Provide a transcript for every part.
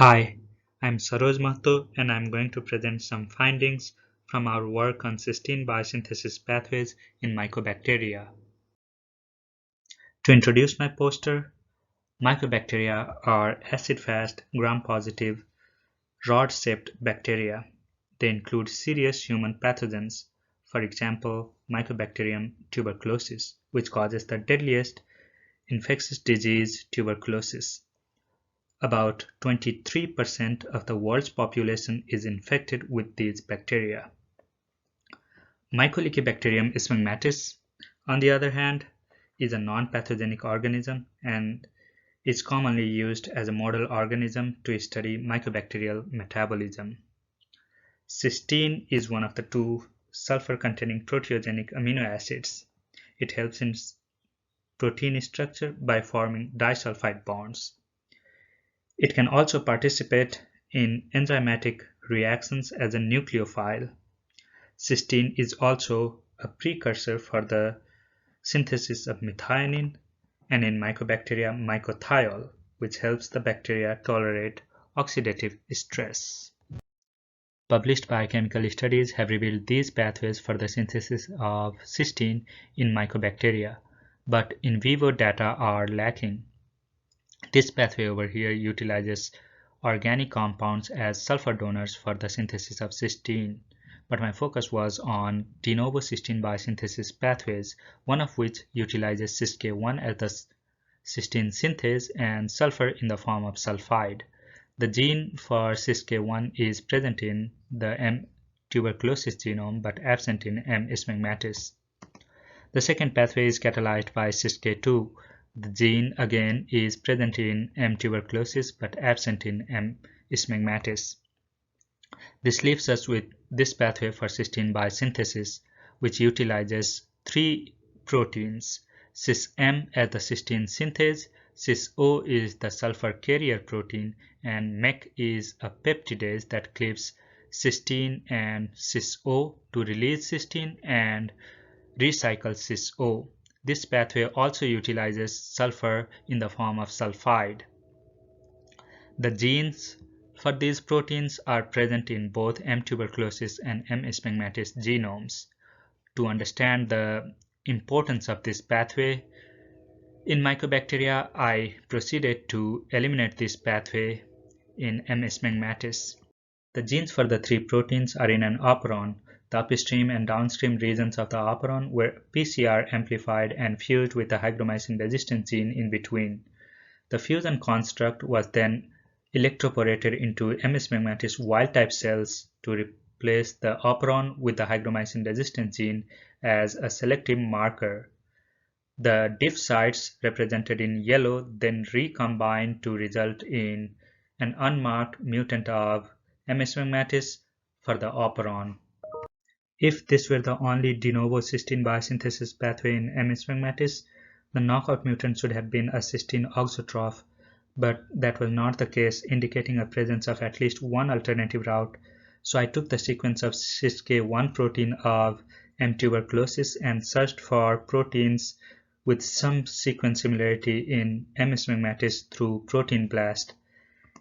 Hi, I'm Saroj Mahato and I'm going to present some findings from our work on cysteine biosynthesis pathways in Mycobacteria. To introduce my poster, Mycobacteria are acid-fast, gram-positive, rod-shaped bacteria. They include serious human pathogens, for example, Mycobacterium tuberculosis, which causes the deadliest infectious disease tuberculosis. About 23% of the world's population is infected with these bacteria. Mycobacterium smegmatis, on the other hand, is a non-pathogenic organism and is commonly used as a model organism to study mycobacterial metabolism. Cysteine is one of the two sulfur-containing proteogenic amino acids. It helps in protein structure by forming disulfide bonds. It can also participate in enzymatic reactions as a nucleophile. Cysteine is also a precursor for the synthesis of methionine and in Mycobacteria mycothiol, which helps the bacteria tolerate oxidative stress. Published biochemical studies have revealed these pathways for the synthesis of cysteine in Mycobacteria, but in vivo data are lacking. This pathway over here utilizes organic compounds as sulfur donors for the synthesis of cysteine, but my focus was on de novo cysteine biosynthesis pathways, one of which utilizes CysK1 as the cysteine synthase and sulfur in the form of sulfide. The gene for CysK1 is present in the M. tuberculosis genome but absent in M. smegmatis. The second pathway is catalyzed by CysK2. The gene again is present in M. tuberculosis but absent in M. smegmatis. This leaves us with this pathway for cysteine biosynthesis, which utilizes three proteins: CysM as the cysteine synthase, CysO is the sulfur carrier protein, and MEC is a peptidase that cleaves cysteine and CysO to release cysteine and recycle CysO. This pathway also utilizes sulfur in the form of sulfide. The genes for these proteins are present in both M. tuberculosis and M. smegmatis genomes. To understand the importance of this pathway, in Mycobacteria, I proceeded to eliminate this pathway in M. smegmatis. The genes for the three proteins are in an operon. The upstream and downstream regions of the operon were PCR amplified and fused with the hygromycin resistant gene in between. The fusion construct was then electroporated into M. smegmatis wild-type cells to replace the operon with the hygromycin resistant gene as a selective marker. The diff sites represented in yellow then recombined to result in an unmarked mutant of M. smegmatis for the operon. If this were the only de novo cysteine biosynthesis pathway in M. smegmatis, the knockout mutant should have been a cysteine auxotroph, but that was not the case, indicating a presence of at least one alternative route. So I took the sequence of CysK1 protein of M. tuberculosis and searched for proteins with some sequence similarity in M. smegmatis through Protein Blast,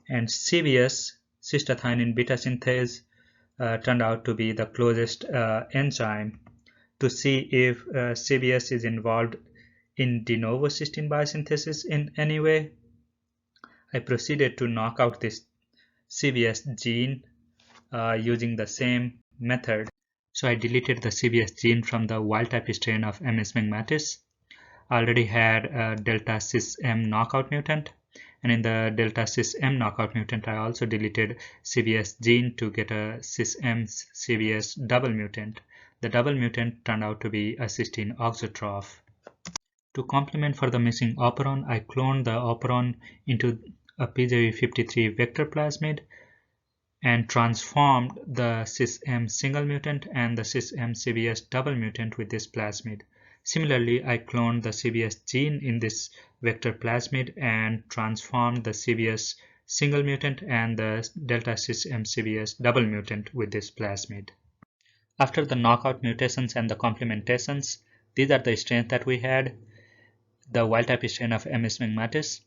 and CBS, cystathionine Beta-Synthase, turned out to be the closest enzyme. To see if CBS is involved in de novo cysteine biosynthesis in any way, I proceeded to knock out this CBS gene using the same method. So I deleted the CBS gene from the wild-type strain of M. smegmatis. I already had a delta CysM knockout mutant, and in the delta CysM knockout mutant I also deleted CBS gene to get a CysM CBS double mutant. The double mutant turned out to be a cysteine auxotroph. To complement for the missing operon, I cloned the operon into a PZV53 vector plasmid and transformed the CysM single mutant and the CysM CBS double mutant with this plasmid. Similarly, I cloned the CBS gene in this vector plasmid and transformed the CBS single mutant and the delta CysM CBS double mutant with this plasmid. After the knockout mutations and the complementations, these are the strains that we had. The wild-type strain of M. smegmatis,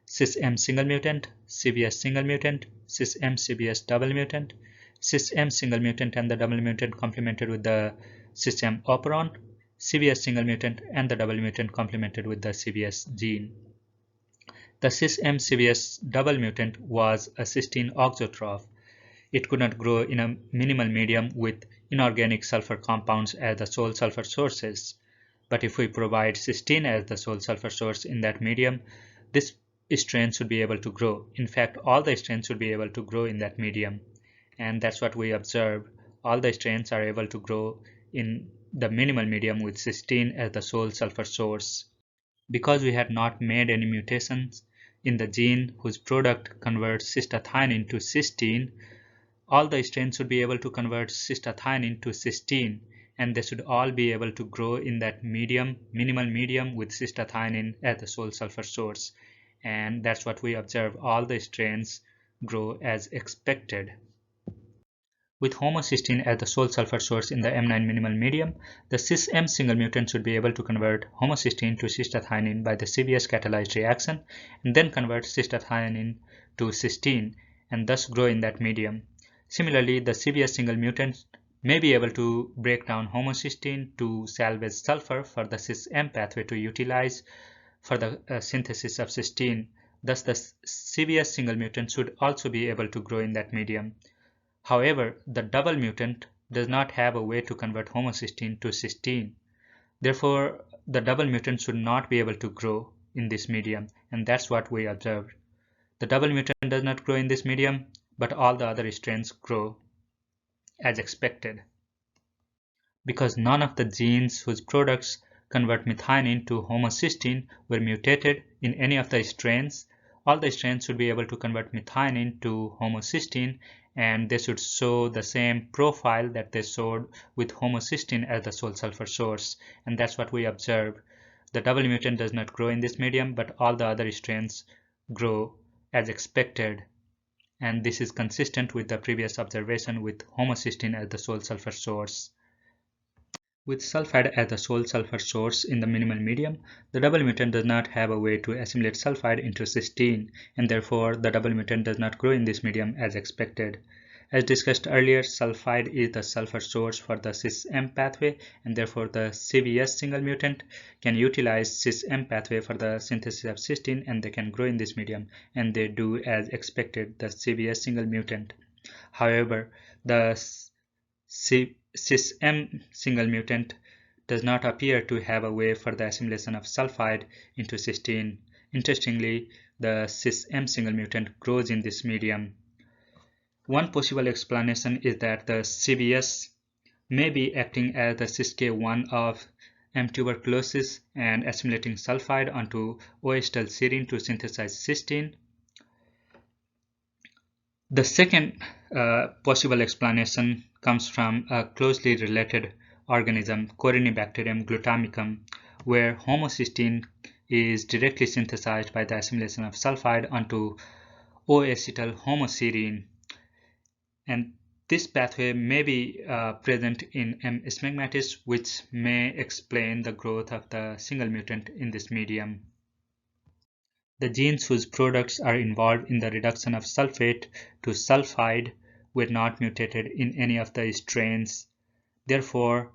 CysM single mutant, CBS single mutant, CysM CBS double mutant, CysM single mutant and the double mutant complemented with the CysM operon, CBS single mutant and the double mutant complemented with the CBS gene. The CysM CBS double mutant was a cysteine auxotroph. It could not grow in a minimal medium with inorganic sulfur compounds as the sole sulfur sources. But if we provide cysteine as the sole sulfur source in that medium, this strain should be able to grow. In fact, all the strains should be able to grow in that medium. And that's what we observed. All the strains are able to grow in the minimal medium with cysteine as the sole sulfur source. Because we had not made any mutations in the gene whose product converts cystathionine to cysteine, all the strains should be able to convert cystathionine to cysteine, and they should all be able to grow in that medium, minimal medium with cystathionine as the sole sulfur source. And that's what we observe. All the strains grow as expected. With homocysteine as the sole sulfur source in the M9 minimal medium, the CysM single mutant should be able to convert homocysteine to cystathionine by the CBS catalyzed reaction and then convert cystathionine to cysteine and thus grow in that medium. Similarly, the CBS single mutant may be able to break down homocysteine to salvage sulfur for the CysM pathway to utilize for the synthesis of cysteine. Thus, the CBS single mutant should also be able to grow in that medium. However, the double mutant does not have a way to convert homocysteine to cysteine. Therefore, the double mutant should not be able to grow in this medium, and that's what we observed. The double mutant does not grow in this medium, but all the other strains grow as expected. Because none of the genes whose products convert methionine to homocysteine were mutated in any of the strains, all the strains should be able to convert methionine to homocysteine, and they should show the same profile that they showed with homocysteine as the sole sulfur source, and that's what we observed. The double mutant does not grow in this medium, but all the other strains grow as expected, and this is consistent with the previous observation with homocysteine as the sole sulfur source. With sulfide as the sole sulfur source in the minimal medium, the double mutant does not have a way to assimilate sulfide into cysteine, and therefore the double mutant does not grow in this medium as expected. As discussed earlier, sulfide is the sulfur source for the CysM pathway, and therefore the CBS single mutant can utilize CysM pathway for the synthesis of cysteine, and they can grow in this medium, and they do as expected, the CBS single mutant. However, the CysM single mutant does not appear to have a way for the assimilation of sulfide into cysteine. Interestingly, the CysM single mutant grows in this medium. One possible explanation is that the CBS may be acting as the CysK1 of M. tuberculosis and assimilating sulfide onto O-acetylserine to synthesize cysteine. The second possible explanation comes from a closely related organism, Corynebacterium glutamicum, where homocysteine is directly synthesized by the assimilation of sulfide onto O-acetyl homoserine, and this pathway may be present in M. smegmatis, which may explain the growth of the single mutant in this medium. The genes whose products are involved in the reduction of sulfate to sulfide were not mutated in any of the strains. Therefore,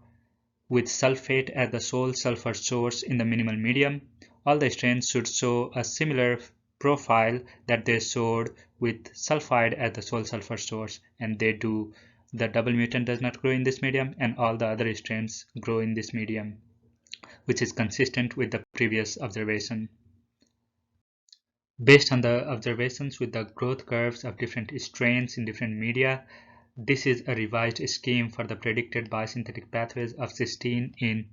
with sulfate as the sole sulfur source in the minimal medium, all the strains should show a similar profile that they showed with sulfide as the sole sulfur source, and they do. The double mutant does not grow in this medium, and all the other strains grow in this medium, which is consistent with the previous observation. Based on the observations with the growth curves of different strains in different media, this is a revised scheme for the predicted biosynthetic pathways of cysteine in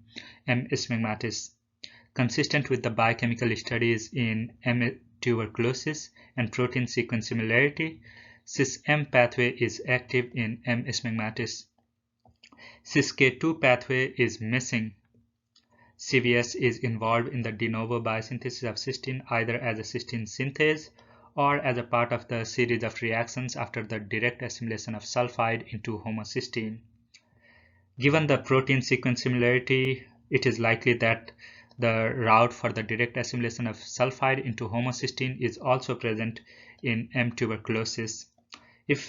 M. smegmatis. Consistent with the biochemical studies in M. tuberculosis and protein sequence similarity, CysM pathway is active in M. smegmatis. CysK2 pathway is missing. CBS is involved in the de novo biosynthesis of cysteine either as a cysteine synthase or as a part of the series of reactions after the direct assimilation of sulfide into homocysteine. Given the protein sequence similarity, it is likely that The route for the direct assimilation of sulfide into homocysteine is also present in M. tuberculosis. If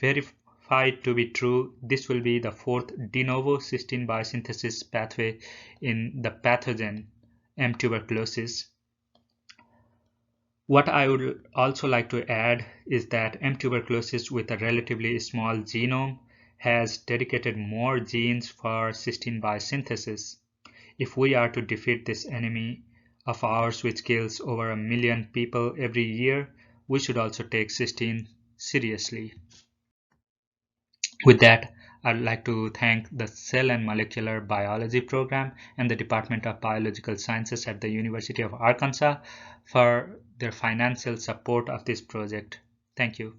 verified to be true, this will be the fourth de novo cysteine biosynthesis pathway in the pathogen M. tuberculosis. What I would also like to add is that M. tuberculosis with a relatively small genome has dedicated more genes for cysteine biosynthesis. If we are to defeat this enemy of ours which kills over 1 million people every year, we should also take cysteine seriously. With that, I'd like to thank the Cell and Molecular Biology program and the Department of Biological Sciences at the University of Arkansas for their financial support of this project. Thank you.